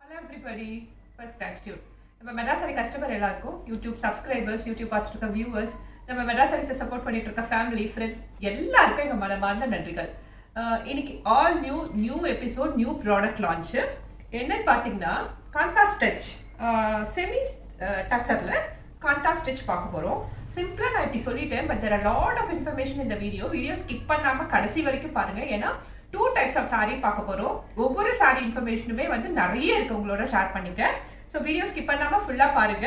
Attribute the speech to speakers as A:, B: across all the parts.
A: Hello everybody. First gratitude. நம்ம மெட்ராஸரி customer எல்லாருக்கும், YouTube subscribers, YouTube பார்த்துட்டு இருக்க வியூவர்ஸ், நம்ம மெட்ராஸரிஸை சப்போர்ட் பண்ணிட்டு இருக்க ஃபேமிலி ஃப்ரெண்ட்ஸ் எல்லாருக்கும் எங்கள் மனமார்ந்த நன்றிகள். இன்னைக்கு all new episode, new product launch. என்னன்னு பார்த்தீங்கன்னா காந்தா ஸ்டிச், செமி டசரில் காந்தா ஸ்டிச் பார்க்க போகிறோம். சிம்பிளாக நான் இப்படி சொல்லிட்டேன், but there are lot of information இந்த வீடியோ ஸ்கிப் பண்ணாமல் கடைசி வரைக்கும் பாருங்கள். ஏன்னா 2 டைப்ஸ் ஆஃப் சாரீ பார்க்க போகிறோம். ஒவ்வொரு சாரீ இன்ஃபர்மேஷனுமே வந்து நிறைய இருக்கு, உங்களோட ஷேர் பண்ணிட்டேன். ஸோ வீடியோ ஸ்கிப் பண்ணாமல் ஃபுல்லாக பாருங்க.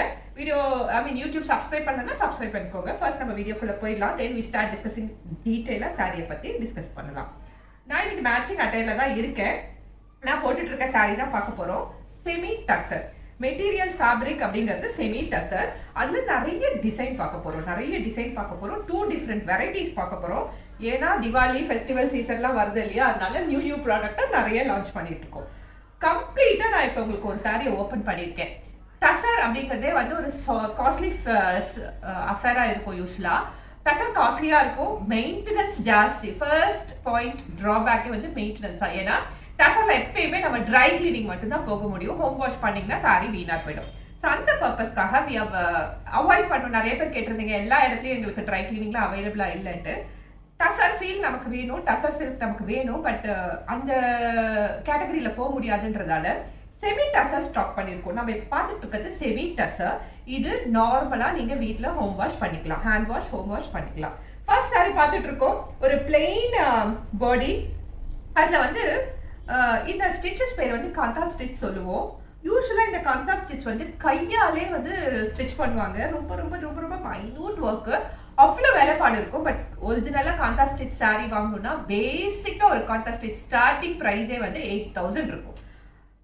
A: யூடியூப் சப்ஸ்கிரைப் பண்ணனா சப்ஸ்கிரைப் பண்ணிக்கோங்க. ஃபர்ஸ்ட் நம்ம வீடியோக்குள்ளே போயிடலாம். தென் வி ஸ்டார்ட் டிஸ்கஸிங் டீட்டெயிலாக சாரியை பற்றி டிஸ்கஸ் பண்ணலாம். நான் இன்னைக்கு மேட்சிங் அட்டையில தான் இருக்கேன். நான் போட்டுட்டு இருக்க சாரீ தான் பார்க்க போகிறோம். செமி டசர் மெட்டீரியல் ஃபேப்ரிக் அப்படிங்கிறது செமி டசர். அதில் நிறைய டிசைன் பார்க்க போகிறோம். 2 டிஃப்ரெண்ட் வெரைட்டிஸ் பார்க்க போகிறோம். ஏன்னா திவாலி ஃபெஸ்டிவல் சீசன்லாம் வருது இல்லையா, அதனால நியூ ப்ராடக்டை நிறைய லான்ச் பண்ணிட்டு இருக்கோம். கம்ப்ளீட்டாக நான் இப்போ உங்களுக்கு ஒரு சாரியை ஓப்பன் பண்ணியிருக்கேன். டசர் அப்படிங்கிறதே வந்து ஒரு காஸ்ட்லி அஃபேராக இருக்கும். யூஸ்வலாக டசர் காஸ்ட்லியாக இருக்கும், மெயின்டெனன்ஸ் ஜாஸ்தி. ஃபர்ஸ்ட் பாயிண்ட் ட்ராபேக்கே வந்து மெயின்டெனன்ஸா. ஏன்னா டசர்ல எப்பயுமே நம்ம ட்ரை கிளீனிங் மட்டும்தான் போக முடியும். ஹோம் வாஷ் பண்ணிங்கன்னா சாரி வீணாக போயிடும். ஸோ அந்த பர்பஸ்க்காக வி அவாய்ட் பண்ணணும். நிறைய பேர் கேட்டிருந்தீங்க, எல்லா இடத்துலையும் எங்களுக்கு ட்ரை கிளீனிங்லாம் அவைலபிளாக இல்லைன்ட்டு. டசர் ஃபீல் நமக்கு வேணும், டசர் சில்க் நமக்கு வேணும், பட் அந்த கேட்டகரியில் போக முடியாதுன்றதால செமி டசர் ஸ்டாக் பண்ணியிருக்கோம். நம்ம இப்போ பார்த்துட்டு இருக்கிறது செமி டசர். இது நார்மலாக நீங்கள் வீட்டில் ஹோம் வாஷ் பண்ணிக்கலாம், ஹேண்ட் வாஷ், ஹோம் வாஷ் பண்ணிக்கலாம். ஃபர்ஸ்ட் சாரி பார்த்துட்டு இருக்கோம். ஒரு பிளெயின் பாடி. அதில் வந்து இந்த ஸ்டிச்சஸ் பேர் வந்து காந்தா ஸ்டிச் சொல்லுவோம். யூஸ்வலாக இந்த காந்தா ஸ்டிச் வந்து கையாலே வந்து ஸ்டிச் பண்ணுவாங்க. ரொம்ப ரொம்ப ரொம்ப ரொம்ப மைன்யூட் ஒர்க்கு, அவ்வளோ வேலைப்பாடு இருக்கும். பட் ஒரிஜினலாக காந்தா ஸ்டிச் சாரீ வாங்கணும்னா பேசிக்காக ஒரு காந்தா ஸ்டிச் ஸ்டார்டிங் ப்ரைஸே வந்து 8000 இருக்கும்.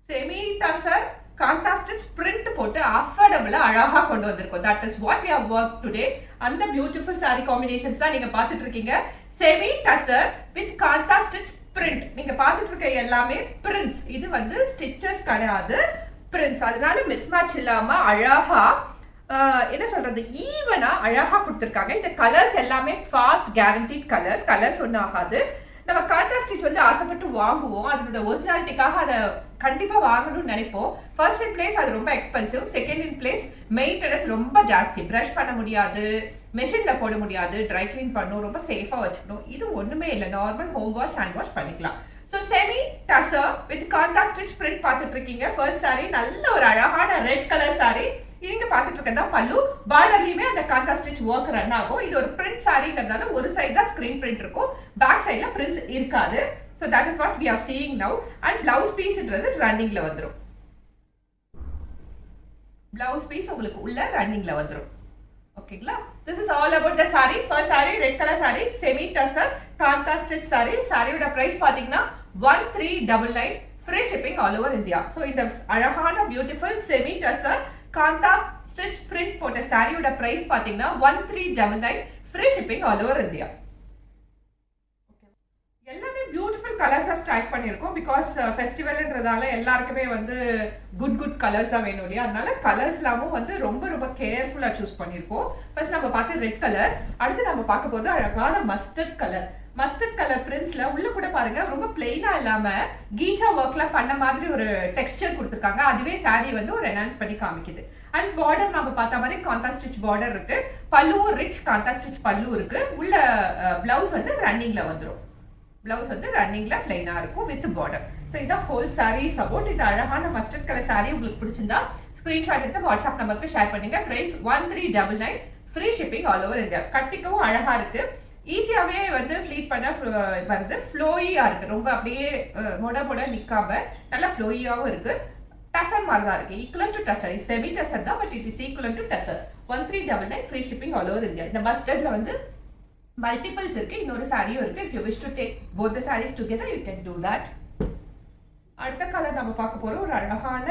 A: Semi tussar kantha stitch print போட்டு அஃபோர்டபுளாக அழகாக கொண்டு வந்திருக்கோம். That is what we have work today. அந்த பியூட்டிஃபுல் சாரீ காம்பினேஷன்ஸ் தான் நீங்கள் பார்த்துட்டு இருக்கீங்க. Semi tussar with kantha stitch print. நீங்க பார்த்துட்டு இருக்க எல்லாமே பிரிண்ட்ஸ். இது வந்து ஸ்டிச்சஸ் கிடையாது, பிரிண்ட்ஸ். அதனால மிஸ்மேட்ச் இல்லாம அழகா என்ன சொல்றது, ஈவனா அழகா கொடுத்துருக்காங்க. இந்த கலர்ஸ் எல்லாமே ஃபாஸ்ட் கேரண்டீட் கலர்ஸ் ஒன்றும் ஆகாது. நம்ம காந்தா ஸ்டிச் வந்து ஆசைப்பட்டு வாங்குவோம், அதோட ஒரிஜினாலிட்டிக்காக அதை கண்டிப்பா வாங்கணும்னு நினைப்போம். ஃபர்ஸ்ட் இன் பிளேஸ் அது ரொம்ப expensive, second in place maintenance ரொம்ப ஜாஸ்தி. ப்ரஷ் பண்ண முடியாது, மெஷின்ல போட முடியாது, ட்ரை கிளீன் பண்ணணும், ரொம்ப சேஃபா வச்சுக்கணும். இது ஒண்ணுமே இல்லை, normal home wash, hand wash பண்ணிக்கலாம். So semi tussar with kantha stitch print பார்த்துட்டு இருக்கீங்க. ஃபர்ஸ்ட் சாரி நல்ல ஒரு அழகான ரெட் கலர் சாரி. நீங்க பார்த்துட்டு இருக்கதா பல்லு. பார்டர்லயுமே அந்த காந்தா ஸ்டிச் ஒர்க் ரன் ஆகும். இது ஒரு பிரிண்ட் சாரிங்கிறதுனால ஒரு சைடு தான் ஸ்கிரீன் பிரிண்ட் இருக்கும், பேக் சைட்ல பிரிண்ட்ஸ் இருக்காது. So that is what we are seeing now. And blouse பீஸ்ன்றது ரன்னிங்ல வந்துடும். பிளவுஸ் பீஸ் உங்களுக்கு உள்ள ரன்னிங்ல வந்துடும். ஓகேங்களா? This is all about the saree. First saree red color saree, semi tussar kantha stitch saree. சாரியோட பிரைஸ் பாத்தீங்கன்னா 1399, free shipping all over India. So இந்த அழகான beautiful semi tussar kantha stitch print போட்ட சாரியோட பிரைஸ் பாத்தீங்கன்னா 1399, free shipping all over India. எல்லாமே beautiful கலர்ஸாக start பண்ணியிருக்கோம். Because ஃபெஸ்டிவல்ன்றதால எல்லாருக்குமே வந்து குட் கலர்ஸாக வேணும் இல்லையா, அதனால கலர்ஸ் எல்லாமும் வந்து ரொம்ப ரொம்ப கேர்ஃபுல்லாக சூஸ் பண்ணியிருக்கோம். ஃபர்ஸ்ட் நம்ம பார்த்து ரெட் கலர், அடுத்து நம்ம பார்க்க போது அழகான மஸ்டர்ட் கலர் பிரிண்ட்ஸ்ல உள்ள கூட பாருங்க, ரொம்ப பிளெயினா இல்லாம கீச்சா ஒர்க்லாம் பண்ண மாதிரி ஒரு டெக்ஸ்டர் கொடுத்துருக்காங்க. அதுவே சாரி வந்து ஒரு என்ஹான்ஸ் பண்ணி காமிக்குது. அண்ட் பார்டர் நம்ம பார்த்த மாதிரி காந்தா ஸ்டிச் பார்டர் இருக்கு, பல்லுவும் ரிச் காந்தா ஸ்டிச் பல்லு இருக்கு. உள்ள பிளவுஸ் வந்து ரன்னிங்ல வந்துடும். பிளவுஸ் வந்து ரன்னிங்ல பிளைனா இருக்கும் வித் பார்டர். ஸோ இதான் ஹோல் சாரீஸ் அபவுட். இது அழகான மஸ்டர்ட் கலர் சாரி உங்களுக்கு பிடிச்சிருந்தா ஸ்கிரீன்ஷாட் எடுத்து வாட்ஸ்அப் நம்பருக்கு ஷேர் பண்ணுங்க. Price 1399, free shipping all over India. கட்டிக்கவும் அழகா இருக்கு, ஈஸியாவே வந்து ஃபிளீட் பண்ண வருது, ஃப்ளோயியா இருக்கு, ரொம்ப அப்படியே மொட நிக்காம நல்லா ஃப்ளோயியாவும் இருக்கு. டசர் மாதிரி தான் இருக்கு, equal to tussar. Semi tussar தான், but it is equal to tussar. 1399, free shipping all over India. இந்த மஸ்டர்ட்ல வந்து மல்டிபிள்ஸ் இருக்கு, இன்னொரு சாரியும் இருக்கு. If you wish to take both the sarees together, you can do that. அடுத்த கலர் நம்ம பார்க்க போறோம், ஒரு அழகான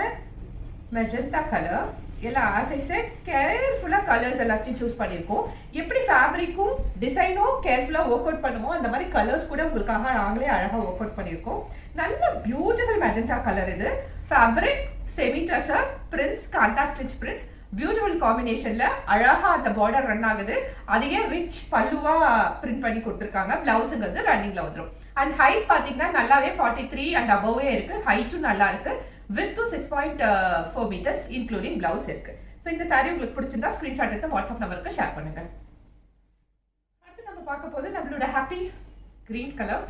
A: மெஜந்தா கலர். எல்லாம் as I said கேர்ஃபுல்லா கலர்ஸ் எல்லாத்தையும் சூஸ் பண்ணியிருக்கோம். எப்படி ஃபேப்ரிக்கும் டிசைனும் கேர்ஃபுல்லா ஒர்க் அவுட் பண்ணுவோம், அந்த மாதிரி கலர்ஸ் கூட உங்களுக்காக நாங்களே அழகா ஒர்க் அவுட் பண்ணியிருக்கோம். நல்ல பியூட்டிஃபுல் மெஜந்தா கலர் இது. Fabric semi tussar prints, kantha stitch prints, beautiful காம்பினேஷன்ல அழகா அந்த பார்டர் ரன் ஆகுது. அதையே ரிச் பல்லுவா பிரிண்ட் பண்ணி கொடுத்துருக்காங்க. பிளவுஸுங்கிறது ரன்னிங்ல வந்துடும். அண்ட் ஹைட் பாத்தீங்கன்னா நல்லாவே 43 அண்ட் அபவே இருக்கு. ஹைட்டும் நல்லா இருக்கு. வித் 6.4 மீட்டர்ஸ் இன்க்ளூடிங் பிளவுஸ் இருக்கு. ஸோ இந்த சாரி உங்களுக்கு பிடிச்சிருந்தா ஸ்கிரீன்ஷாட் எடுத்து வாட்ஸ்அப் நம்பருக்கு ஷேர் பண்ணுங்க. அடுத்து நம்ம பார்க்க போது நம்மளோட happy green colour.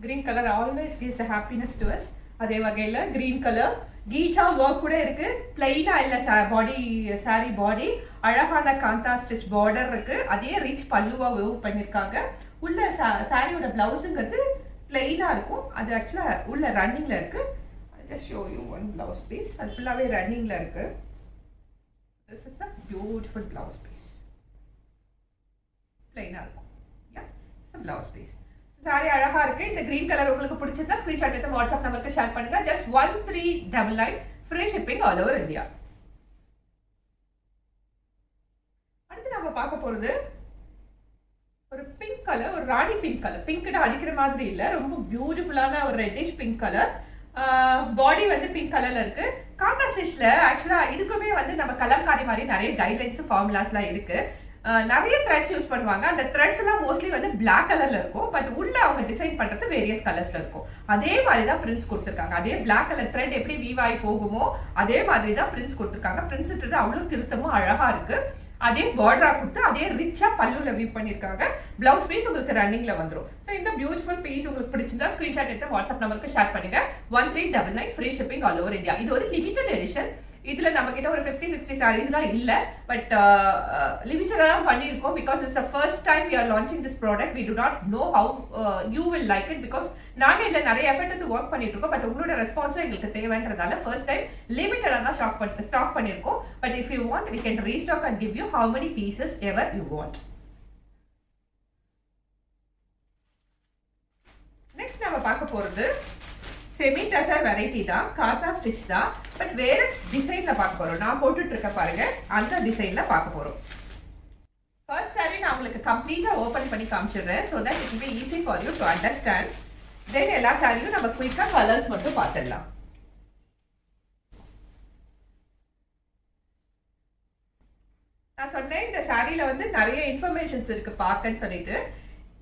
A: Green colour always gives a happiness to us. அதே வகையில் கிரீன் கலர் கீச்சா ஒர்க் கூட இருக்கு. பிளைனா இல்ல பாடி சாரி பாடி அழகான காந்தா ஸ்டிச் பார்டர் இருக்கு. அதே ரிச் பல்லுவா வேவ் பண்ணிருக்காங்க. உள்ள சாரியோட பிளவுஸுங்கிறது பிளைனா இருக்கும். அது ஆக்சுவலா உள்ள ரன்னிங்ல இருக்கு. Just show you one blouse piece. அது ஃபுல்லாவே ரன்னிங்ல இருக்கு. This is a beautiful blouse piece. பிளைனா இருக்கும். Yeah it's a blouse piece. Sari அழகா இருக்கு. இந்த கிரீன் கலர் உங்களுக்கு பிடிச்சிருந்தா ஸ்கிரீன்ஷாட் எடுத்து வாட்ஸ்அப் நம்பருக்கு ஷேர் பண்ணுங்க. Just 1399 free shipping all over India. அடுத்து நம்ம பார்க்க போறது ஒரு பிங்க் கலர், ஒரு ராணி பிங்க் கலர். பிங்க்ட அடிக்கிற மாதிரி இல்ல, ரொம்ப பியூட்டிஃபுல்லான ஒரு ரெட்டிஷ் பிங்க் கலர். பாடி வந்து பிங்க் கலர்ல இருக்கு. காந்தா ஸ்டிச்ல ஆக்சுவலா இதுக்குமே வந்து நம்ம கலம்காரி மாதிரி நிறைய கைட்லைன்ஸ் ஃபார்முலாஸ்லாம் இருக்கு. நிறைய த்ரெட்ஸ் யூஸ் பண்ணுவாங்க. அந்த த்ரெட்ஸ் எல்லாம் மோஸ்ட்லி வந்து பிளாக் கலர்ல இருக்கும். பட் உள்ள அவங்க டிசைன் பண்றது வேரியஸ் கலர்ஸ்ல இருக்கும். அதே மாதிரி தான் பிரிண்ட்ஸ் கொடுத்துருக்காங்க. அதே பிளாக் கலர் த்ரெட் எப்படி வீவ் ஆகி போகுமோ அதே மாதிரி தான் பிரிண்ட்ஸ் கொடுத்துருக்காங்க. பிரிண்ட்ஸ் அவ்வளவு திருத்தமும் அழகா இருக்கு. அதே பார்டரா கொடுத்து அதே ரிச்சா பல்லுல வீவ் பண்ணிருக்காங்க. பிளவுஸ் பீஸ் உங்களுக்கு ரன்னிங்ல வந்துடும். ஸோ இந்த பியூட்டிஃபுல் பீஸ் உங்களுக்கு பிடிச்சிருந்தா ஸ்கிரீன்ஷாட் எடுத்து வாட்ஸ்அப் நம்பருக்கு ஷேர் பண்ணுங்க. 1399 free shipping all over India. இது ஒரு லிமிடெட் எடிஷன். இதுல நம்ம கிட்ட ஒரு 50-60 சாரீஸ்லாம் இல்ல. பட் லிமிட்டடா தான் பண்ணியிருக்கோம். Because it's the first time we are launching this product. We do not know how you will like it because நாங்க இதுல நிறைய எஃபர்ட் எடுத்து ஒர்க் பண்ணிட்டு இருக்கோம். பட் உங்களோட ரெஸ்பான்ஸும் எங்களுக்கு தேவைன்றதால ஃபர்ஸ்ட் டைம் லிமிட்டடா தான் ஸ்டாக் பண்ணியிருக்கோம். But if you want we can restock and give you how many pieces ever you want. Next நம்ம பார்க்க போறது செமி டசர் வெரைட்டி தான், கார்னா ஸ்டிச் தான். பட் வேற டிசைன்ல பார்க்க போறோம். நான் போட்டுட்டு இருக்க பாருங்க, அந்த டிசைன்ல பார்க்க போறோம். ஃபர்ஸ்ட் சாரி நான் உங்களுக்கு கம்ப்ளீட்டா ஓபன் பண்ணி காமிச்சிடுறேன். so that it will be easy for you to understand. then எல்லா சாரியும் நம்ம குயிக்கா கலர்ஸ் மட்டும் பார்த்துடலாம். நான் சொன்னேன் இந்த சாரியில வந்து நிறைய இன்ஃபர்மேஷன்ஸ் இருக்கு பார்க்கன்னு சொல்லிட்டு.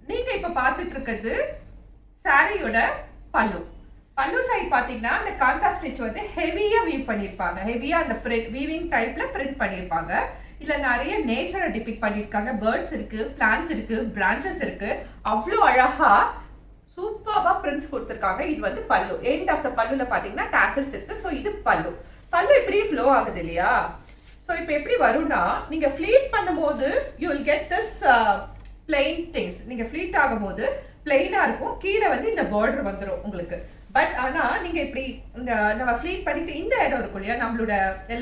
A: நீங்க இப்ப பார்த்துட்டு இருக்கிறது சாரியோட பல்லு. பல்லு சைட் பாத்தீங்கன்னா அந்த காந்தா ஸ்டிச் வந்து ஹெவியா வீவ் பண்ணிருப்பாங்க. ஹெவியா அந்த வீவிங் டைப்ல பிரிண்ட் பண்ணிருப்பாங்க. இதுல நிறைய நேச்சரை டிபிக்ட் பண்ணிருக்காங்க. பேர்ட்ஸ் இருக்கு, பிளான்ட்ஸ் இருக்கு, பிரான்ச்சஸ் இருக்கு. அவ்வளோ அழகா சூப்பர்வா பிரிண்ட்ஸ் கொடுத்துருக்காங்க. இது வந்து பல்லு. எண்ட் ஆஃப் த பல்லுல பாத்தீங்கன்னா டாசல்ஸ் இருக்கு. ஸோ இது பல்லு. பல்லு இப்படி ஃப்ளோ ஆகுது இல்லையா? ஸோ இப்போ எப்படி வரும்னா நீங்க ஃபிளீட் பண்ணும்போது you will get this plain things. நீங்க ஃபிளீட் ஆகும்போது பிளெயினா இருக்கும். கீழே வந்து இந்த பார்டர் வந்துடும் உங்களுக்கு. பட் ஆனா நீங்க இப்படி இந்த நம்ம ஃபிளீட் பண்ணிட்டு இந்த இடம் இருக்கும் இல்லையா, நம்மளோட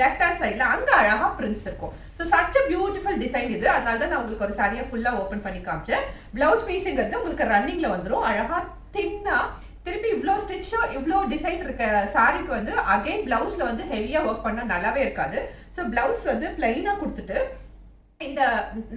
A: லெஃப்ட் ஹேண்ட் சைட்ல அங்க அழகா பிரிண்ட்ஸ் இருக்கும். So such a beautiful design இது. அதனால தான் நான் உங்களுக்கு ஒரு சாரியா ஃபுல்லா ஓப்பன் பண்ணி காமிச்சேன். பிளவுஸ் பீஸுங்கிறது உங்களுக்கு ரன்னிங்ல வந்துடும். அழகா தின்னா திருப்பி இவ்வளோ ஸ்டிச்சோ இவ்வளோ டிசைன் இருக்க சாரிக்கு வந்து அகைன் பிளவுஸ்ல வந்து ஹெவியா ஒர்க் பண்ணா நல்லாவே இருக்காது. ஸோ பிளவுஸ் வந்து பிளைனா கொடுத்துட்டு இந்த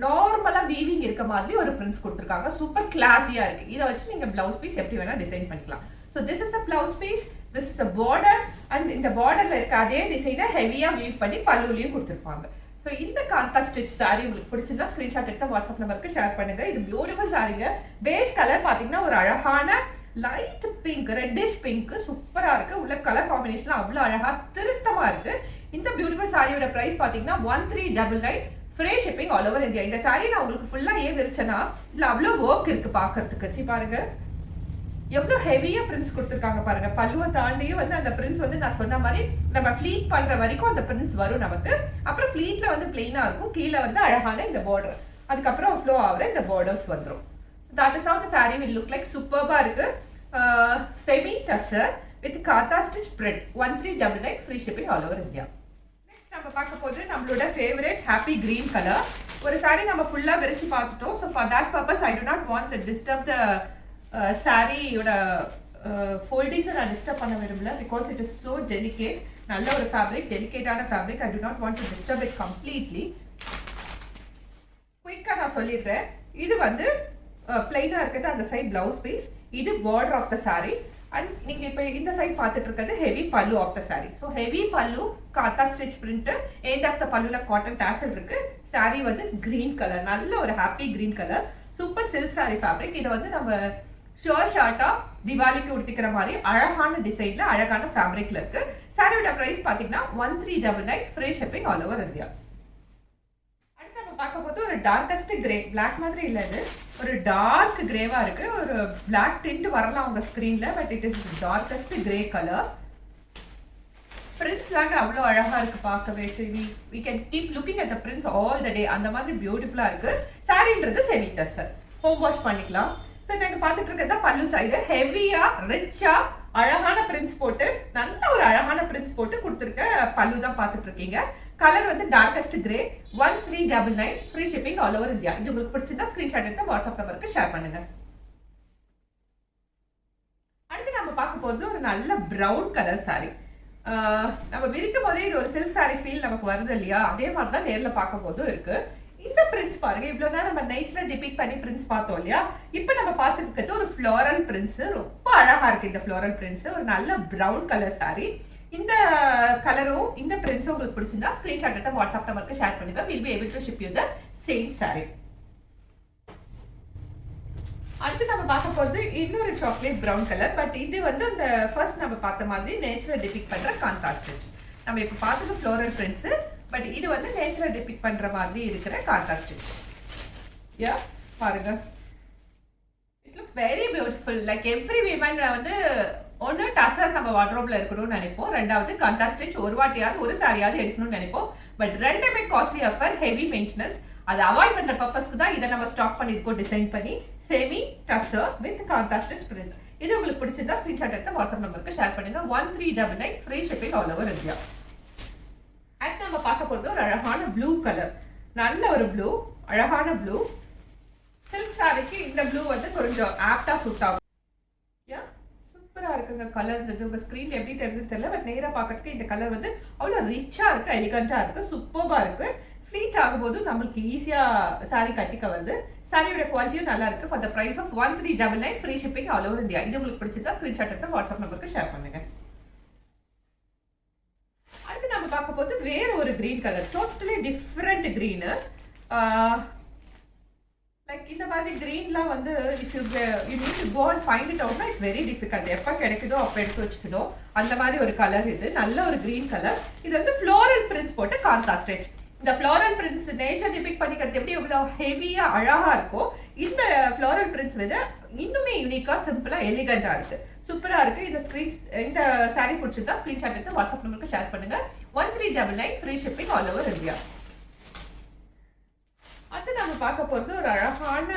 A: நார்மலா வீவிங் இருக்க மாதிரி ஒரு பிரிண்ட்ஸ் கொடுத்துருக்காங்க. சூப்பர் கிளாஸியா இருக்கு. இதை வச்சு நீங்க பிளவுஸ் பீஸ் எப்படி வேணா டிசைன் பண்ணிக்கலாம். So this is a blouse piece, this is a border, and இந்த borderல இருக்க அதே டிசைனை ஹெவியா வீவ் பண்ணி பல்லுலயும் கொடுத்திருப்பாங்க. So இந்த காந்தா ஸ்டிச் சாரி உங்களுக்கு பிடிச்சிருந்தா ஸ்கிரீன்ஷாட் எடுத்து வாட்ஸ்அப் நம்பருக்கு ஷேர் பண்ணுங்க. இது பியூட்டிஃபுல் சாரிங்க. பேஸ் கலர் பாத்தீங்கன்னா ஒரு அழகான லைட் பிங்க், ரெட்டிஷ் பிங்க் சூப்பரா இருக்கு. உள்ள கலர் காம்பினேஷன்ல அவ்வளவு அழகா திருத்தமா இருக்கு. இந்த பியூட்டிஃபுல் சாரியோட பிரைஸ் பாத்தீங்கன்னா 1399 free shipping all over India. இந்த சாரி நான் உங்களுக்கு ஃபுல்லா ஏன் விரிச்சேன்னா இதுல அவ்வளவு ஒர்க் இருக்கு பாக்குறதுக்கு. சி பாருங்க எவ்வளவு ஹெவியா பிரிண்ட்ஸ் கொடுத்துருக்காங்க பாருங்க. பல்லுவை தாண்டியும் வந்து அந்த பிரிண்ட்ஸ் வந்து நான் சொன்ன மாதிரி நம்ம ஃபிளீட் பண்ற வரைக்கும் அந்த பிரிண்ட்ஸ் வரும் நமக்கு. அப்புறம் ஃபிளீட்ல வந்து பிளெயினா இருக்கும். கீழே வந்து அழகான இந்த பார்டர், அதுக்கப்புறம் ஃப்ளோ ஆகிற இந்த பார்டர்ஸ் வந்துடும். That is how the sari will look like. சூப்பர்பா இருக்கு. Semi tussar with kantha stitch print. 1399 free shipping all over India. Next நம்ம பார்க்க போது நம்மளோட ஃபேவரட் ஹாப்பி கிரீன் கலர். ஒரு சாரி நம்ம ஃபுல்லா விரிச்சு பார்த்துட்டோம். So for that purpose I do not want to disturb the சாரியோட ஃபோல்டிங்ஸை நான் டிஸ்டர்ப் பண்ண விரும்பல. Because it is so delicate. நல்ல ஒரு ஃபேப்ரிக், டெலிகேட்டான fabric. I do not want to disturb it completely. குயிக்காக நான் சொல்லிடுறேன். இது வந்து பிளைனா இருக்கிறது அந்த சைட் பிளவுஸ் பீஸ். இது border of the sari. And நீங்க இப்போ இந்த சைட் பார்த்துட்டு இருக்கிறது heavy pallu of the sari. So heavy pallu, kantha stitch print, end of the பல்லுல காட்டன் டாசல் இருக்கு. சாரி வந்து கிரீன் கலர், நல்ல ஒரு happy green colour. Super silk sari fabric. இதை வந்து நம்ம ஷார்ட்டா திவாலிக்கு உடுத்திக்கிற மாதிரி அழகான டிசைன்ல அழகான ஃபேப்ரிக்ல இருக்கு. சாரியோட பிரைஸ் பாத்தீங்கன்னா 1399 free shipping all over India. அடுத்து நம்ம பார்க்க போது ஒரு டார்க்கஸ்ட் கிரே, பிளாக் மாதிரி இல்ல, இது ஒரு டார்க் கிரேவா இருக்கு. ஒரு பிளாக் டிண்ட் வரலாம் உங்க ஸ்கிரீன்ல, but it is darkest grey colour. பிரிண்ட்ஸ்லாம் அவ்வளோ அழகா இருக்கு பார்க்கவே. So we can keep looking at the prints all the day. அந்த மாதிரி பியூட்டிஃபுல்லா இருக்கு. சாரின்றது செமி டஸ்ஸர், ஹோம் வாஷ் பண்ணிக்கலாம். ஸோ நீங்க பார்த்துட்டு இருக்கிறது பல்லு சைடு ஹெவியா ரிச்சா அழகான பிரிண்ட்ஸ் போட்டு, நல்ல ஒரு அழகான பிரிண்ட்ஸ் போட்டு கொடுத்துருக்க பல்லு தான் பார்த்துட்டு இருக்கீங்க. கலர் வந்து darkest grey, 1399 free shipping all over India. இது உங்களுக்கு பிடிச்சிருந்தா ஸ்கிரீன்ஷாட் எடுத்து வாட்ஸ்அப் நம்பருக்கு ஷேர் பண்ணுங்க. அடுத்து நம்ம பார்க்க போகிறது ஒரு நல்ல ப்ரௌன் கலர் சாரி. நம்ம விரிக்கும் போதே இது ஒரு சில்க் சாரி ஃபீல் நமக்கு வருது இல்லையா, அதே மாதிரி தான் நேரில் பார்க்கும் போதும் இருக்கு. இந்த பிரிண்ட்ஸ் பாருங்க, இவ்வளோ நேரம் நம்ம நைட்ஸ்ல டிபிக் பண்ணி பிரிண்ட்ஸ் பார்த்தோம் இல்லையா, இப்போ நம்ம பார்த்துட்டு இருக்கிறது ஒரு ஃப்ளோரல் பிரிண்ட்ஸ். ரொம்ப அழகா இருக்கு இந்த ஃப்ளோரல் பிரிண்ட்ஸ். ஒரு நல்ல ப்ரௌன் கலர் சாரி. இந்த கலரும் இந்த பிரிண்ட்ஸும் உங்களுக்கு பிடிச்சிருந்தா ஸ்கிரீன்ஷாட் எடுத்து வாட்ஸ்அப் நம்பருக்கு ஷேர் பண்ணுங்க. Will be able to ship you the same sari. அடுத்து நம்ம பார்க்க போகிறது இன்னொரு சாக்லேட் ப்ரௌன் கலர், பட் இது வந்து அந்த ஃபர்ஸ்ட் நம்ம பார்த்த மாதிரி நேச்சுரல் டிபிக் பண்ற கான்ட்ராஸ்ட் ஸ்டிச். நம்ம இப்போ பார்த்தது ஃப்ளோரல் பிரிண்ட்ஸ், பட் இது வந்து நேச்சுரல் டிபிக் பண்ற மாதிரி இருக்கிற கான்ட்ராஸ்ட் ஸ்டிச். யா பாருங்க, it looks very beautiful. Like every women வந்து ஒன்று டசர் நம்ம வார்ட்ரோப்ல இருக்கணும்னு நினைப்போம், ரெண்டாவது கான்ட்ராஸ்ட் ஸ்டிச் ஒரு வாட்டியாவது ஒரு சாரியாவது எடுக்கணும்னு நினைப்போம். பட் ரெண்டுமே காஸ்ட்லி அஃபர், ஹெவி மெயின்டெனன்ஸ். அதை அவாய்ட் பண்ற பர்பஸ்க்கு தான் இதை நம்ம ஸ்டாக் பண்ணியிருக்கோம், டிசைன் பண்ணி semi tussar with contrast print. இது உங்களுக்கு பிடிச்சிருந்தா ஸ்கிரீன்ஷாட் எடுத்து வாட்ஸ்அப் நம்பருக்கு ஷேர் பண்ணுங்க. 1399 free shipping all over India. அடுத்து நம்ம பார்க்க போறது ஒரு அழகான ப்ளூ கலர், நல்ல ஒரு ப்ளூ, அழகான ப்ளூ. சில்க் சாரிக்கு இந்த ப்ளூ வந்து கொஞ்சம் ஆப்டா சூட் ஆகும். சூப்பரா இருக்குங்க கலர். உங்க ஸ்கிரீன்ல எப்படி தெரியுதுன்னு தெரியல, பட் நேரா பார்க்கறதுக்கு இந்த கலர் வந்து அவ்வளவு ரிச்சா இருக்கு, எலிகண்டா இருக்கு, சூப்பர்பா இருக்கு. ஃப்ளீட் ஆகும்போது நம்மளுக்கு ஈஸியா சாரி கட்டிக்க வருது. சாரியோட குவாலிட்டியும் நல்லா இருக்கு. For the price of 1399 free shipping all over India. இது உங்களுக்கு பிடிச்சிருந்தா ஸ்கிரீன்ஷாட் எடுத்து வாட்ஸ்அப் நம்பருக்கு ஷேர் பண்ணுங்க. அடுத்து நம்ம பார்க்க போது வேற ஒரு green colour, totally different green. Like இந்த மாதிரி கிரீன்லாம் வந்து if you need to go and find it அவுட்னா இட்ஸ் வெரி டிஃபிகல்ட். எப்போ கிடைக்குதோ அப்போ எடுத்து வச்சுக்கணும். அந்த மாதிரி ஒரு கலர் இது, நல்ல ஒரு கிரீன் கலர். இது வந்து ஃப்ளோரல் பிரிண்ட்ஸ் போட்டு கான்ட்ராஸ்ட் ஸ்டிச். இந்த ஃப்ளோரல் பிரிண்ட்ஸ் நேச்சர் டிபிக் பண்ணிக்கிறது எப்படி எவ்வளோ ஹெவியா அழகா இருக்கும், இந்த ஃப்ளோரல் பிரிண்ட்ஸ் விட இன்னுமே யூனிக்கா சிம்பிளா எலிகண்டா இருக்கு, சூப்பரா இருக்கு. இந்த சாரி பிடிச்சிருந்தா ஸ்கிரீன்ஷாட் எடுத்து வாட்ஸ்அப் நம்பருக்கு ஷேர் பண்ணுங்க. 1399 free shipping all over India. அடுத்து நம்ம பார்க்க போறது ஒரு அழகான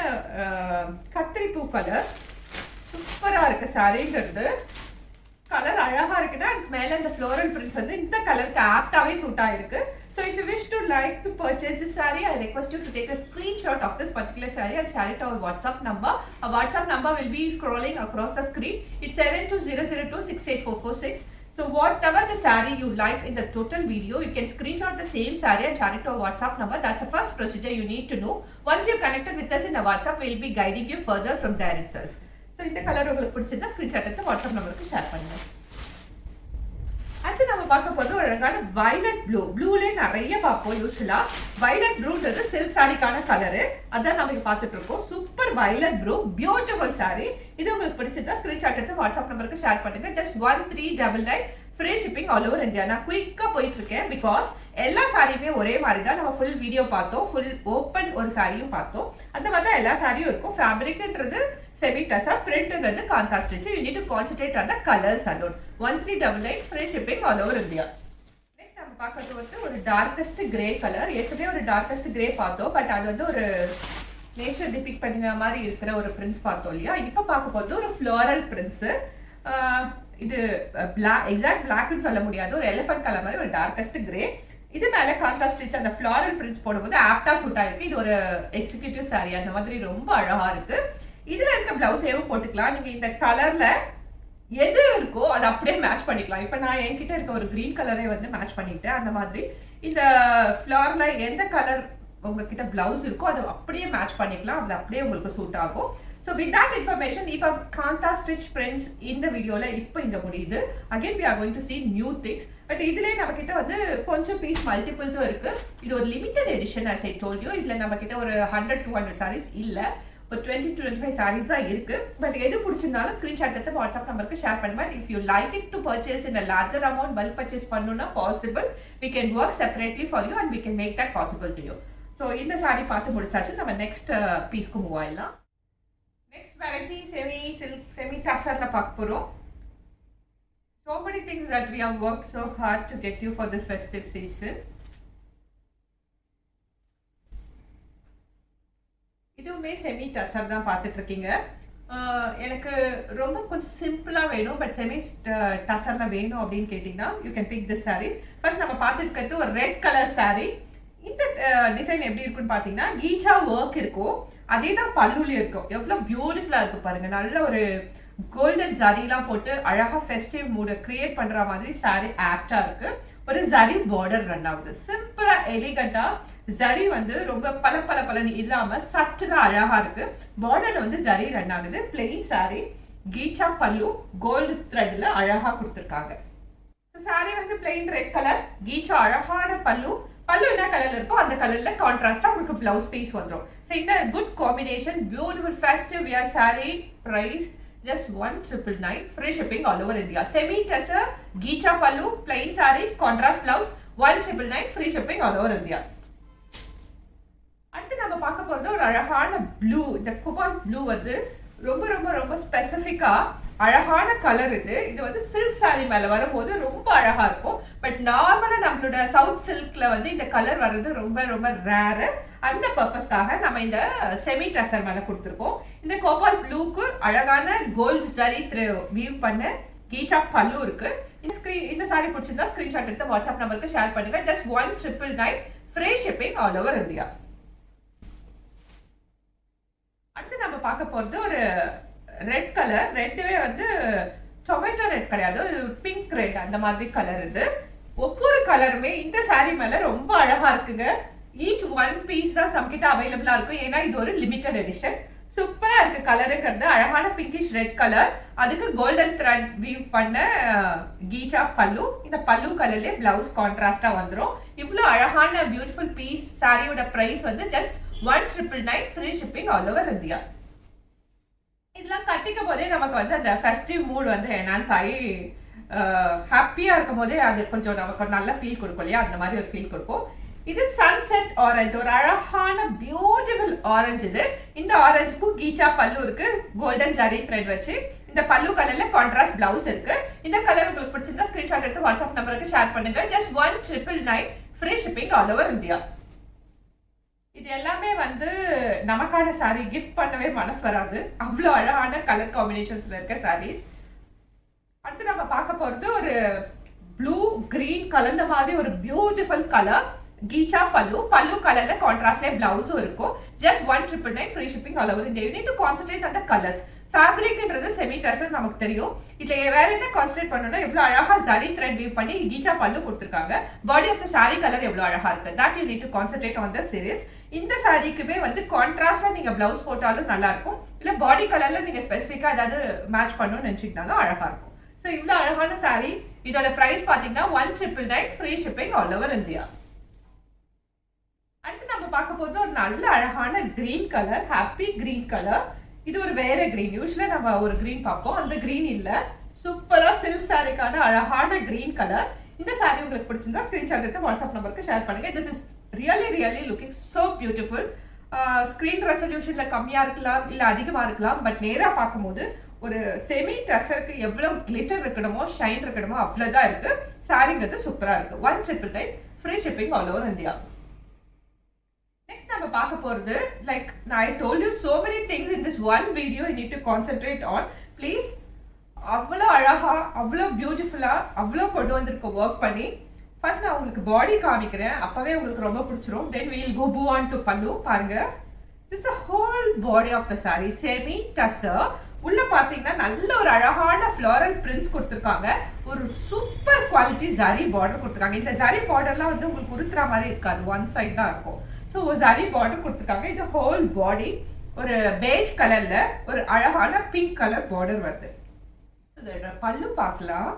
A: கத்திரிப்பூ கலர், சூப்பரா இருக்கு சாரிங்கிறது. கலர் அழகா இருக்குன்னா மேல இந்த ஃப்ளோரல் பிரிண்ட்ஸ் வந்து இந்த கலருக்கு ஆப்டாவே சூட் ஆயிருக்கு. So if you wish to like to purchase this saree, I request you to take a screenshot of this particular saree and share it to our WhatsApp number. Our WhatsApp number will be scrolling across the screen. It's 7200268446. So whatever the saree you like in the total video, you can screenshot the same saree and share it to our WhatsApp number. That's the first procedure you need to know. Once you're connected with us in the WhatsApp, we'll be guiding you further from there itself. So இந்த colour உங்களுக்கு பிடிச்சிருந்தா screenshot எடுத்து WhatsApp நம்பருக்கு share பண்ணுங்க. அடுத்து நம்ம பார்க்க போது ஒரு அழகான வயலட் ப்ளூ. ப்ளூலே நிறைய பார்ப்போம் யூஸ்வலா. வயலட் ப்ளூன்றது சில்க் சாரிக்கான கலரு, அதான் நம்ம பார்த்துட்டு இருக்கோம். Super violet blue, beautiful sorry. இது உங்களுக்கு பிடிச்சிருந்தா ஸ்கிரீன்ஷாட் எடுத்து வாட்ஸ்அப் நம்பருக்கு ஷேர் பண்ணுங்க. Just 1399 free shipping all over India. நான் குயிக்கா போயிட்டு இருக்கேன், பிகாஸ் எல்லா சாரியுமே ஒரே மாதிரி தான். நம்ம ஃபுல் வீடியோ பார்த்தோம், ஃபுல் ஓப்பன் ஒரு சாரியும் பார்த்தோம். அந்த மாதிரி தான் எல்லா சாரியும் இருக்கும். ஃபேப்ரிக்ன்றது செமி டசா, பிரிண்ட்ங்கிறது contrast stitch. You need to concentrate on the colours alone. 1399 free shipping all over India. Next நம்ம பார்க்கறது வந்து ஒரு டார்க்கஸ்ட் கிரே கலர். ஏற்கனவே ஒரு டார்க்கஸ்ட் கிரே பார்த்தோம், பட் அது வந்து ஒரு நேச்சர் டிபிக் பண்ணின மாதிரி இருக்கிற ஒரு பிரிண்ட்ஸ் பார்த்தோம் இல்லையா. இப்போ பார்க்க போது ஒரு ஃப்ளோரல் பிரிண்ட்ஸ். இது எக்ஸாக்ட் பிளாக்னு சொல்ல முடியாது, ஒரு எலிஃபென்ட் கலர் மாதிரி ஒரு டார்க்கஸ்ட் கிரே. இது மேல கான்ட்ராஸ்ட் ஸ்டிச் அந்த ஃப்ளோரல் பிரிண்ட்ஸ் போடும்போது ஆப்டா சூட் ஆயிருக்கு. இது ஒரு எக்ஸிகியூட்டிவ் சாரி, அந்த மாதிரி ரொம்ப அழகா இருக்கு. இதுல இருக்க பிளவுஸேவும் போட்டுக்கலாம். நீங்க இந்த கலர்ல எது இருக்கோ அதை அப்படியே மேட்ச் பண்ணிக்கலாம். இப்ப நான் என்கிட்ட இருக்க ஒரு கிரீன் கலரை வந்து மேட்ச் பண்ணிட்டேன். அந்த மாதிரி இந்த ஃப்ளவர்ல எந்த கலர் உங்ககிட்ட பிளவுஸ் இருக்கோ அதை அப்படியே மேட்ச் பண்ணிக்கலாம். அது அப்படியே உங்களுக்கு சூட் ஆகும். So with that information, இப்போ கான்ட்ராஸ்ட் ஸ்டிச் பிரிண்ட்ஸ் இந்த வீடியோல இப்போ இங்க முடியுது. Again we are going to see new things. But இதுல நம்ம கிட்ட வந்து கொஞ்சம் பீஸ் மல்டிபிள்ஸும் இருக்கு. இது ஒரு limited edition as I told you. இதுல நம்ம கிட்ட ஒரு 100-200 sarees இல்ல. ஒரு 20 to 25 sarees தான் இருக்கு. பட் எது பிடிச்சிருந்தாலும் ஸ்கிரீன்ஷாட் எடுத்து வாட்ஸ்அப் நம்பருக்கு ஷேர் பண்ணுங்க. If you like it to purchase in a larger amount, bulk purchase பண்ணனும்னா possible. We can work separately for you and we can make that possible to you. So இந்த saree பார்த்து முடிச்சாச்சு. நம்ம next பீஸ்க்கு move ஆயிடலாம். Next variety semi silk semi டசர்ல பார்க்க போறோம். So many things that we have worked so hard to get you for this festive season. இதுவுமே செமி டசர் தான் பார்த்துட்டு இருக்கீங்க. எனக்கு ரொம்ப கொஞ்சம் சிம்பிளா வேணும், பட் செமி டசர்ல வேணும் அப்படின்னு கேட்டீங்கன்னா you can big this sorry. First நம்ம பார்த்துட்டு இருக்கிறது ஒரு ரெட் கலர் சாரி. இந்த டிசைன் எப்படி இருக்குன்னு பார்த்தீங்கன்னா கீச்சா ஒர்க் இருக்கும், அதே தான் பல்லுலயும் இருக்கும். எவ்வளோ பியூட்டிஃபுல்லா இருக்கு பாருங்க. நல்ல ஒரு கோல்டன் ஜரிலாம் போட்டு அழகா ஃபெஸ்டிவ் மூட கிரியேட் பண்ற மாதிரி சாரி ஆப்டா இருக்கு. ஒரு ஜரி பார்டர் ரன் ஆகுது. சிம்பிளா எலிகண்டா ஜரி வந்து ரொம்ப பல இல்லாம சட்டுగా அழகா இருக்கு. பார்டர்ல வந்து ஜரி ரன் ஆகுது. பிளெயின் சாரி, கீச்சா பல்லு, கோல்டு த்ரெட்ல அழகா கொடுத்துருக்காங்க. சாரி வந்து பிளெயின் ரெட் கலர், கீச்சா அழகான பல்லு. பல்லு என்ன கலர்ல இருக்கோ அந்த கலர்ல கான்ட்ராஸ்டா உங்களுக்கு பிளவுஸ் பீஸ் வந்துடும். ஸோ இந்த good combination, beautiful festive wear sari. Price just 1999, free shipping all over India. Semi toucher, geecha pallu, plain saree, contrast blouse, 1999, free shipping all over India. அடுத்து நம்ம பார்க்க போறது ஒரு அழகான ப்ளூ. இந்த கோபால்ட் ப்ளூ வந்து ரொம்ப ரொம்ப ரொம்ப ஸ்பெசிஃபிக்கா அழகான கலர் இது. இது வந்து சில்க் சாரி மேல வரும்போது ரொம்ப அழகா இருக்கும். பட் நார்மலா நம்மளோட சவுத் சில்க்ல வந்து இந்த கலர் வர்றது ரொம்ப ரொம்ப ரேரு. அந்த பர்பஸ்க்காக நம்ம இந்த செமி டசர் மேல கொடுத்துருக்கோம். இந்த கோபால் ப்ளூக்கு அழகான கோல்டு ஜரி வீவ் பண்ண கீச்சா பல்லு இருக்கு. இந்த சாரி பிடிச்சிருந்தா ஸ்கிரீன்ஷாட் எடுத்து வாட்ஸ்அப் நம்பருக்கு ஷேர் பண்ணுங்க. Just 1999, free shipping all over India. அடுத்து நம்ம பார்க்க போறது ஒரு ரெட் கலர். ரெட்டுவே வந்து டொமேட்டோ ரெட் கிடையாது, பிங்க் ரெட் அந்த மாதிரி கலர். இது ஒவ்வொரு கலருமே இந்த சாரி மேல ரொம்ப அழகா இருக்குங்க. ஈச் ஒன் பீஸ் தான் சம்கிட்ட அவைலபிளா இருக்கும், ஏன்னா இது ஒரு லிமிடெட் எடிஷன். சூப்பரா இருக்கு கலருங்கிறது. அழகான பிங்கிஷ் ரெட் கலர், அதுக்கு கோல்டன் த்ரெட் வீவ் பண்ண கீச்சா பல்லு. இந்த பல்லு கலர்லயே பிளவுஸ் கான்ட்ராஸ்டா வந்துடும். இவ்வளவு அழகான பியூட்டிஃபுல் பீஸ். சாரியோட பிரைஸ் வந்து just 1999, free shipping all over India. இதெல்லாம் கட்டிக்கும் போதே நமக்கு வந்து அந்த ஃபெஸ்டிவ் மூட் வந்து என்ஹான்ஸ் ஆகி ஹாப்பியா இருக்கும் போதே அது கொஞ்சம் நமக்கு ஒரு நல்ல ஃபீல் கொடுக்கும் இல்லையா, அந்த மாதிரி ஒரு ஃபீல் கொடுக்கும். இது சன்செட் ஆரஞ்சு, ஒரு அழகான பியூட்டிஃபுல் ஆரஞ்சு. இது இந்த ஆரஞ்சுக்கும் கீச்சா பல்லு இருக்கு, கோல்டன் ஜரி த்ரெட் வச்சு. இந்த பல்லு கலர்ல கான்ட்ராஸ்ட் பிளவுஸ் இருக்கு. இந்த கலர் உங்களுக்கு பிடிச்சிருந்தா ஸ்கிரீன்ஷாட் எடுத்து வாட்ஸ்அப் நம்பருக்கு ஷேர் பண்ணுங்க. Just 1999, free shipping all over India. இது எல்லாமே வந்து நமக்கான சாரி கிஃப்ட் பண்ணவே மனசு வராது, அவ்வளோ அழகான கலர் காம்பினேஷன்ஸ்ல இருக்க சாரீஸ். அடுத்து நம்ம பார்க்க போறது ஒரு ப்ளூ கிரீன் கலந்த மாதிரி ஒரு பியூட்டிஃபுல் கலர் கீச்சா பல்லு. பல்லு கலர்ல கான்ட்ராஸ்ட்ல பிளவுஸும் இருக்கும். Just 1999, free shipping all over India. You need to concentrate on the colours. ஃபேப்ரிக்ன்றது செமி டசர் நமக்கு தெரியும். இதுல வேற என்ன கான்சென்ட்ரேட் பண்ணணும்னா எவ்வளவு அழகா ஜரி த்ரெட் வீவ் பண்ணி கீச்சா பல்லு கொடுத்துருக்காங்க. Body of the sari colour எவ்வளவு அழகா இருக்கு. That you need to concentrate on the series. இந்த சாரிக்குமே வந்து கான்ட்ராஸ்டா நீங்க பிளவுஸ் போட்டாலும் நல்லா இருக்கும், இல்ல பாடி கலர்ல நீங்க ஸ்பெசிஃபிக்கா ஏதாவது மேட்ச் பண்ணணும்னு நினைச்சீங்கனாலும் அழகா இருக்கும். ஸோ இவ்வளவு அழகான சாரி. இதோட பிரைஸ் பாத்தீங்கன்னா 1999, free shipping all over India. அடுத்து நம்ம பார்க்க போறது ஒரு நல்ல அழகான green colour, happy green colour. இது ஒரு வேற கிரீன். யூஸ்வலா நம்ம ஒரு கிரீன் பார்ப்போம், அந்த கிரீன் இல்ல. சூப்பரா சில்க் சாரிக்கான அழகான கிரீன் கலர். இந்த சாரி உங்களுக்கு பிடிச்சிருந்தா ஸ்கிரீன்ஷாட் எடுத்து வாட்ஸ்அப் நம்பருக்கு ஷேர் பண்ணுங்க. This is really looking so beautiful. Screen ரெசல்யூஷன்ல கம்மியா இருக்கலாம், இல்ல அதிகமா இருக்கலாம், பட் நேரா பார்க்கும்போது ஒரு செமி டசருக்கு எவ்வளவு கிளிட்டர் இருக்கணுமோ ஷைன் இருக்கணுமோ அவ்வளவுதான் இருக்கு. சாரிங்கிறது சூப்பரா இருக்கு. 1999, free shipping all over India. Next நம்ம பார்க்க போறது, like I told you so many things in this one video you need to concentrate on. Please, அவ்வளோ அழகா அவ்வளோ பியூட்டிஃபுல்லா அவ்வளோ கொண்டு வந்திருக்க ஒர்க் பண்ணி. ஃபர்ஸ்ட் நான் உங்களுக்கு பாடி காமிக்கிறேன், அப்பவே உங்களுக்கு ரொம்ப பிடிச்சிரும். தென் we will go move on to பல்லு. பாருங்க, this is a whole body of the saree, semi tussar. உள்ள பாத்தீங்கன்னா நல்ல ஒரு அழகான ஃப்ளோரல் பிரிண்ட்ஸ் கொடுத்துருக்காங்க. ஒரு சூப்பர் குவாலிட்டி ஜரி பார்டர் கொடுத்துருக்காங்க. இந்த ஜரி பார்டர்லாம் வந்து உங்களுக்கு உருத்துற மாதிரி இருக்காது, ஒன் சைட் தான் இருக்கும். ஸோ ஒரு ஜரி பார்டர் கொடுத்துருக்காங்க. இது ஹோல் பாடி ஒரு பேஜ் கலர்ல ஒரு அழகான பிங்க் கலர் பார்டர் வருது. இதோட பல்லு பார்க்கலாம்.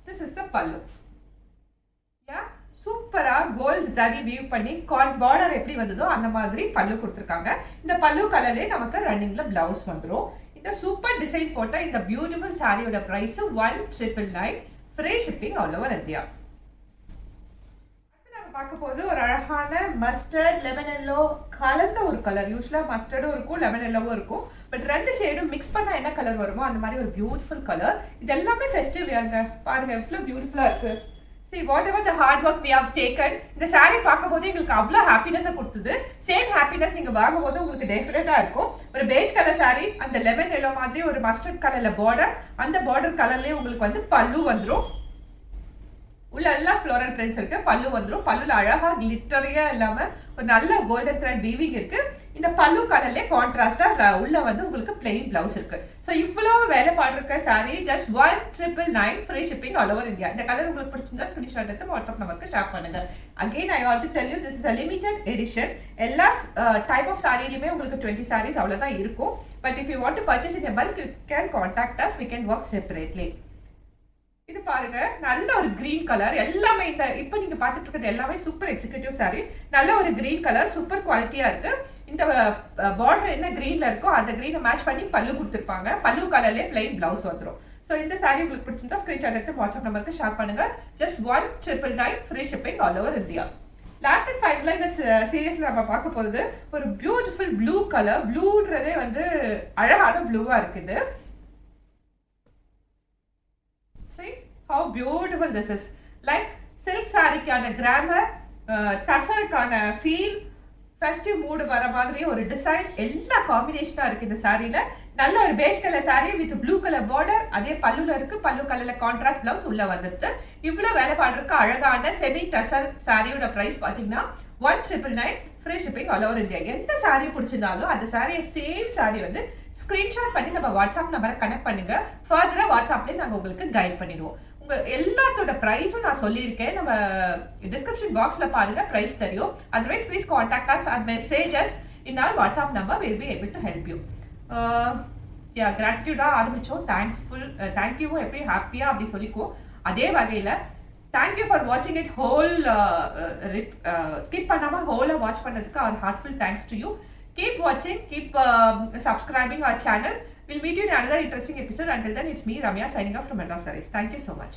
A: திஸ் இஸ் த பல்லு. யா, சூப்பரா கோல்ட் ஜரி வீவ் பண்ணி பார்டர் எப்படி வந்ததோ அந்த மாதிரி பல்லு கொடுத்துருக்காங்க. இந்த பல்லு கலர்லேயே நமக்கு ரன்னிங்ல பிளவுஸ் வந்துடும். இந்த சூப்பர் டிசைன் போட்ட இந்த பியூட்டிஃபுல் சாரியோட price 1999, free shipping all over India. பார்க்க போது ஒரு அழகான மஸ்டர்ட் லெமன் எல்லோ கலந்த ஒரு கலர். யூஸ்வலா மஸ்டர்டும் இருக்கும் லெமன் எல்லோவும் இருக்கும், பட் ரெண்டு ஷேடும் மிக்ஸ் பண்ணா என்ன கலர் வருமோ அந்த மாதிரி ஒரு பியூட்டிஃபுல் கலர். இது எல்லாமே ஃபெஸ்டிவ் வியர்ங்க. பாருங்க எவ்வளவு பியூட்டிஃபுல்லா இருக்கு. See whatever the hard work we have taken, இந்த saree பார்க்கும்போது எங்களுக்கு அவ்வளோ ஹாப்பினஸை கொடுத்தது. சேம் ஹாப்பினஸ் நீங்க வாங்கும்போது உங்களுக்கு டெஃபினட்டா இருக்கும். ஒரு பேஜ் கலர் saree, அந்த லெமன் எல்லோ மாதிரி ஒரு மஸ்டர்ட் கலர்ல பார்டர், அந்த பார்டர் கலர்லயே உங்களுக்கு வந்து பல்லு வந்துடும். உள்ள எல்லாம் ஃப்ளோரல் பிரிண்ட்ஸ் இருக்கு. பல்லு வந்துடும். பல்லுல அழகா கிளிட்டரியா இல்லாம ஒரு நல்ல கோல்டன் த்ரெட் வீவிங் இருக்கு. இந்த பல்லு கலர்ல கான்ட்ராஸ்டா உள்ள வந்து உங்களுக்கு பிளெயின் பிளவுஸ் இருக்கு. ஸோ இவ்வளவு வேலை பாடுற sorry just 1999, free shipping all over India. இந்த கலர் உங்களுக்கு பிடிச்சிருந்தா ஸ்கிரீன்ஷாட் எடுத்து வாட்ஸ்அப் நம்பருக்கு ஷேர் பண்ணுங்க. Again I want to tell you this is a limited edition. எல்லா டைப் ஆஃப் சாரிலையுமே உங்களுக்கு 20 sarees அவ்வளவுதான் இருக்கும். But if you want to purchase in bulk, you can contact us. We can work separately. இது பாருங்க நல்ல ஒரு green colour. எல்லாமே இந்த இப்போ நீங்க பார்த்துட்டு இருக்கிறது எல்லாமே சூப்பர் எக்ஸிக்யூட்டிவ் சாரி. நல்ல ஒரு கிரீன் கலர், சூப்பர் குவாலிட்டியா இருக்கு. இந்த பார்டர் என்ன கிரீன்ல இருக்கோ அந்த கிரீனை மேட்ச் பண்ணி பல்லு கொடுத்துருப்பாங்க. பல்லு கலர்லேயே பிளைன் பிளவுஸ் வந்துடும். ஸோ இந்த சாரி உங்களுக்கு பிடிச்சிருந்தா ஸ்கிரீன்ஷாட் எடுத்து வாட்ஸ்அப் நம்பருக்கு ஷேர் பண்ணுங்க. Just 1999, free shipping all over India. Last and ஃபைனலாக இந்த சீரியஸ்ல நம்ம பார்க்க போகிறது ஒரு பியூட்டிஃபுல் ப்ளூ கலர். ப்ளூன்றதே வந்து அழகான ப்ளூவா இருக்குது. See how beautiful this is. Like silk saree-க்கான கிராமர், டசருக்கான ஃபீல், ஃபெஸ்டிவ் மூடு வர மாதிரி ஒரு டிசைன் எல்லா காம்பினேஷனாக இருக்குது இந்த சாரியில். நல்ல ஒரு beige colour sorry with blue colour border, அதே பல்லுல இருக்கு. பல்லு கலரில் கான்ட்ராஸ்ட் பிளவுஸ் உள்ள வந்துடுது. இவ்வளோ வேலை பாடுறதுக்கு அழகான செமி டசர் சாரியோட ப்ரைஸ் பார்த்தீங்கன்னா 1999, free shipping all over India. எந்த சாரி பிடிச்சிருந்தாலும் அந்த சாரியை சேம் சாரி வந்து ஸ்கிரீன்ஷாட் பண்ணி நம்ம வாட்ஸ்அப் நம்பரை கனெக்ட் பண்ணுங்க. ஃபர்தரா வாட்ஸ்அப்லேயே நாங்கள் உங்களுக்கு கைட் பண்ணிடுவோம். உங்க எல்லாத்தோட ப்ரைஸும் நான் சொல்லியிருக்கேன். நம்ம டிஸ்கிரிப்ஷன் பாக்ஸ்ல பாருங்க, ப்ரைஸ் தெரியும். Otherwise please contact us and messages in our WhatsApp number. Will be able to help you. கிராட்டிடியூடா ஆரம்பிச்சோம். தேங்க்யூவும் எப்படி ஹாப்பியா அப்படி சொல்லிக்குவோம். அதே வகையில் தேங்க்யூ ஃபார் வாட்சிங் இட் ஹோல். ஸ்கிப் பண்ணாம ஹோலை வாட்ச் பண்ணதுக்கு our heartfelt thanks to you. Keep watching, keep subscribing our channel. We'll meet you in another interesting episode. Until then, it's me, Ramya, signing off from Madras Sarees. Thank you so much.